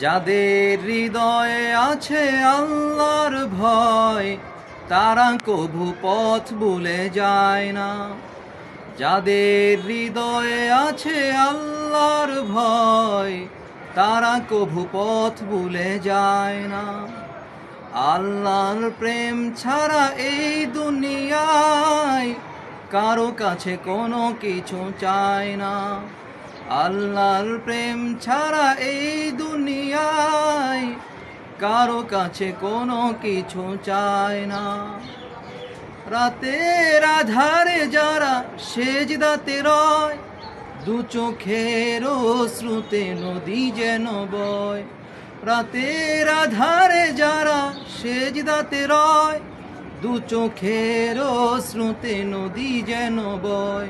যাদের হৃদয়ে আছে আল্লাহর ভয়, তারা কভু পথ ভুলে যায় না। যাদের হৃদয়ে আছে আল্লাহর ভয়, তারা কভু পথ ভুলে যায় না। আল্লাহর প্রেম ছাড়া এই দুনিয়ায় কারো কাছে কোনো কিছু চায় না। আল্লাহর প্রেম ছাড়া এই দুনিয়ায় কারো কাছে কোনো কিছু চায় না। রাতের আধারে যারা সেজদাতে রয়, দু চোখের অশ্রুতে নদী যেন বয়। রাতের আধারে যারা সেজদাতে রয়, দু চোখের অশ্রুতে নদী যেন বয়।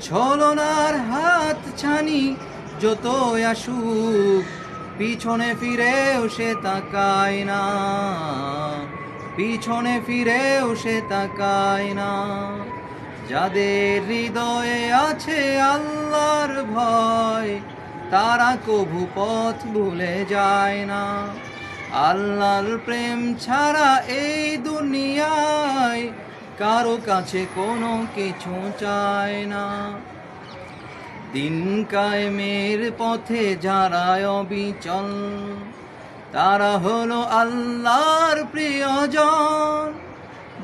ছলনার হাত ছানি যত আসুক, পিছনে ফিরেও সে তাকায় না। পিছনে ফিরেও সে তাকায় না। যাদের হৃদয়ে আছে আল্লাহর ভয়, তারা কভু পথ ভুলে যায় না। আল্লাহর প্রেম ছাড়া এই দুনিয়ায় কারো কাছে কোনো কিছু চায় না। দিন কায়েমের পথে যারা অবিচল, তারা হলো আল্লাহর প্রিয়জন।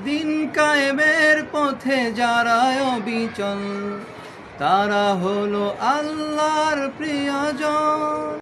দিন কায়েমের পথে যারা অবিচল, তারা হলো আল্লাহর প্রিয়জন।